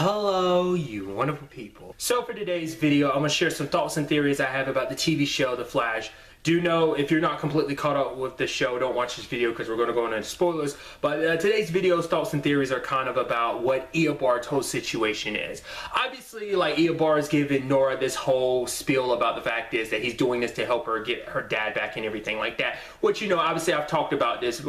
Hello, you wonderful people. So for today's video, I'm going to share some thoughts and theories I have about the TV show, The Flash. Do know, if you're not completely caught up with the show, don't watch this video because we're going to go into spoilers. But today's video's thoughts and theories are kind of about what Eobard's whole situation is. Obviously, like, Eobard's giving Nora this whole spiel about the fact is that he's doing this to help her get her dad back and everything like that. Which, you know, obviously I've talked about this in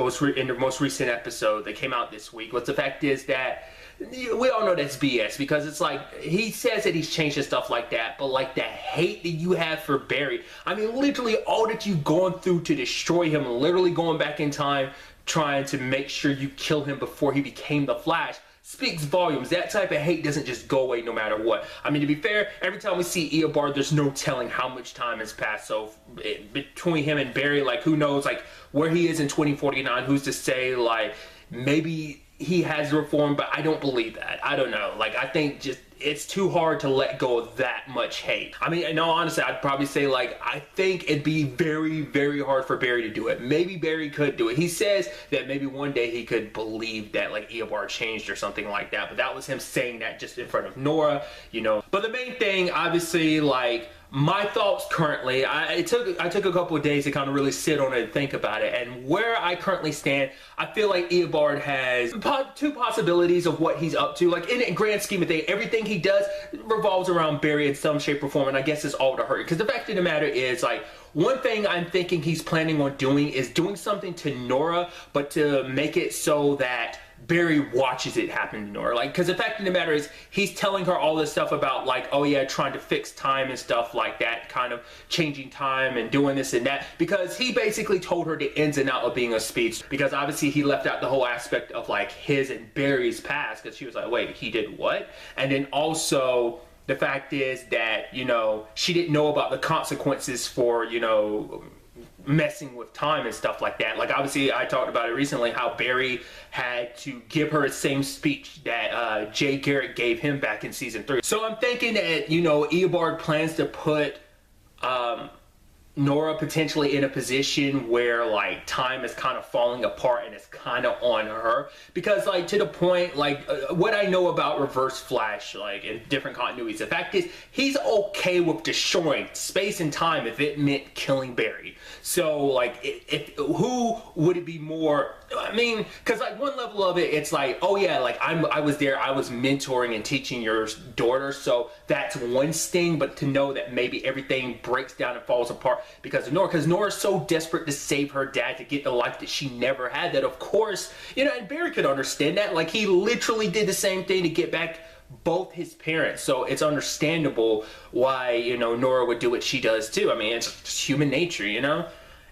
the most recent episode that came out this week. But the fact is that we all know that's BS, because it's like, he says that he's changed and stuff like that, but like the hate that you have for Barry, I mean, literally all that you've gone through to destroy him, literally going back in time, trying to make sure you kill him before he became the Flash, speaks volumes. That type of hate doesn't just go away no matter what. I mean, to be fair, every time we see Eobard, there's no telling how much time has passed. So between him and Barry, like, who knows, like, where he is in 2049, who's to say, like, maybe he has reformed, but I don't believe that. I don't know. Like, I think just it's too hard to let go of that much hate. I mean, in all honesty, I'd probably say, like, I think it'd be very, very hard for Barry to do it. Maybe Barry could do it. He says that maybe one day he could believe that, like, Eobard changed or something like that, but that was him saying that just in front of Nora, you know. But the main thing, obviously, like, my thoughts currently, I took a couple of days to kind of really sit on it and think about it, and where I currently stand, I feel like Eobard has two possibilities of what he's up to. Like, in a grand scheme of things, everything he does revolves around Barry in some shape or form, and I guess it's all to hurt. Because the fact of the matter is, like, one thing I'm thinking he's planning on doing is doing something to Nora, but to make it so that Barry watches it happen to Nora. Like, because the fact of the matter is, he's telling her all this stuff about, like, oh yeah, trying to fix time and stuff like that, kind of changing time and doing this and that, because he basically told her the ins and out of being a speed. Because obviously he left out the whole aspect of, like, his and Barry's past, because she was like, wait, he did what? And then also, the fact is that, you know, she didn't know about the consequences for, you know, messing with time and stuff like that. Like, obviously I talked about it recently, how Barry had to give her the same speech that Jay Garrett gave him back in season 3. So I'm thinking that, you know, Eobard plans to put Nora potentially in a position where, like, time is kind of falling apart and it's kind of on her, because, like, to the point, like, what I know about Reverse Flash, like, in different continuities, the fact is he's okay with destroying space and time if it meant killing Barry. So, like, who would it be more? I mean, because, like, one level of it, it's like, oh yeah, like, I was there, I was mentoring and teaching your daughter, so that's one sting. But to know that maybe everything breaks down and falls apart because of Nora, because Nora's so desperate to save her dad, to get the life that she never had, that of course, you know, and Barry could understand that. Like, he literally did the same thing to get back both his parents, so it's understandable why, you know, Nora would do what she does too. I mean, it's just human nature, you know.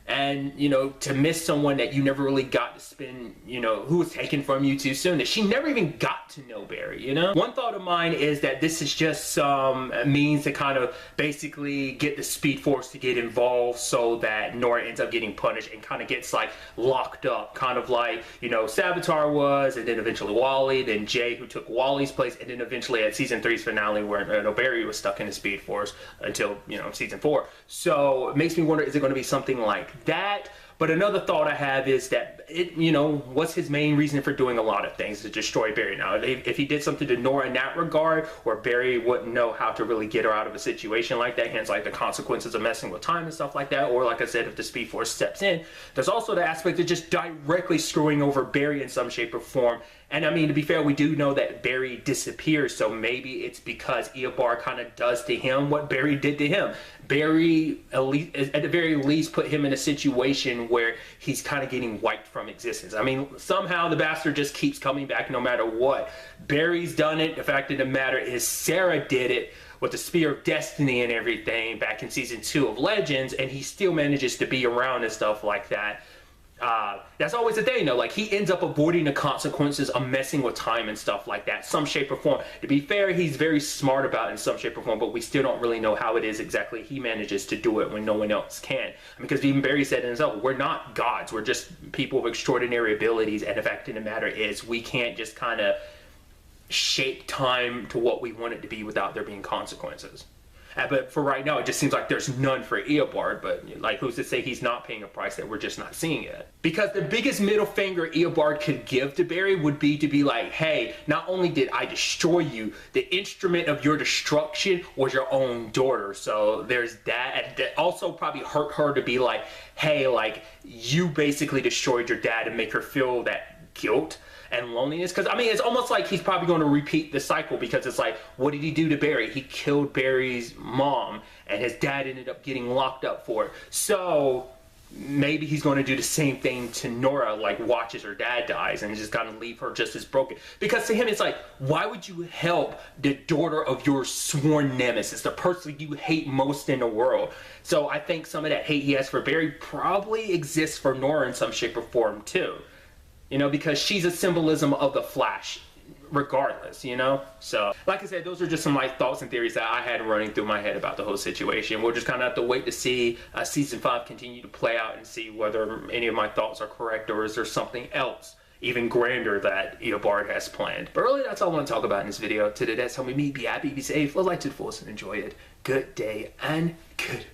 And, you know, to miss someone that you never really got to spend, you know, who was taken from you too soon, that she never even got to know Barry, you know? One thought of mine is that this is just some means to kind of basically get the Speed Force to get involved so that Nora ends up getting punished and kind of gets, like, locked up. Kind of like, you know, Savitar was, and then eventually Wally, then Jay, who took Wally's place, and then eventually at season 3's finale where Barry was stuck in the Speed Force until, you know, season 4. So it makes me wonder, is it going to be something like that? But another thought I have is that, you know, what's his main reason for doing a lot of things? To destroy Barry. Now, if he did something to Nora in that regard, where Barry wouldn't know how to really get her out of a situation like that, hence, like, the consequences of messing with time and stuff like that, or, like I said, if the Speed Force steps in, there's also the aspect of just directly screwing over Barry in some shape or form. And I mean, to be fair, we do know that Barry disappears, so maybe it's because Eobard kind of does to him what Barry did to him. Barry, at the very least, put him in a situation where he's kind of getting wiped from existence. I mean, somehow the bastard just keeps coming back no matter what. Barry's done it. The fact of the matter is Sarah did it with the Spear of Destiny and everything back in season 2 of Legends, and he still manages to be around and stuff like that. That's always the thing, though. Like, he ends up avoiding the consequences of messing with time and stuff like that, some shape or form. To be fair, he's very smart about it in some shape or form, but we still don't really know how it is exactly he manages to do it when no one else can. I mean, because even Barry said himself, we're not gods, we're just people with extraordinary abilities, and the fact of the matter is, we can't just kind of shape time to what we want it to be without there being consequences. But for right now, it just seems like there's none for Eobard. But like, who's to say he's not paying a price that we're just not seeing it? Because the biggest middle finger Eobard could give to Barry would be to be like, hey, not only did I destroy you, the instrument of your destruction was your own daughter. So there's that. And that also probably hurt her to be like, hey, like, you basically destroyed your dad, and make her feel that guilt and loneliness. Because I mean, it's almost like he's probably going to repeat the cycle, because it's like, what did he do to Barry? He killed Barry's mom, and his dad ended up getting locked up for it. So maybe he's going to do the same thing to Nora, like watches her dad dies and just kind of leave her just as broken. Because to him, it's like, why would you help the daughter of your sworn nemesis, the person you hate most in the world? So I think some of that hate he has for Barry probably exists for Nora in some shape or form too. You know, because she's a symbolism of the Flash regardless, you know? So, like I said, those are just some like thoughts and theories that I had running through my head about the whole situation. We'll just kind of have to wait to see season 5 continue to play out and see whether any of my thoughts are correct, or is there something else even grander that Eobard has planned. But really, that's all I want to talk about in this video. Today, that's helping me be happy, be safe, live life to the fullest, and enjoy it. Good day and good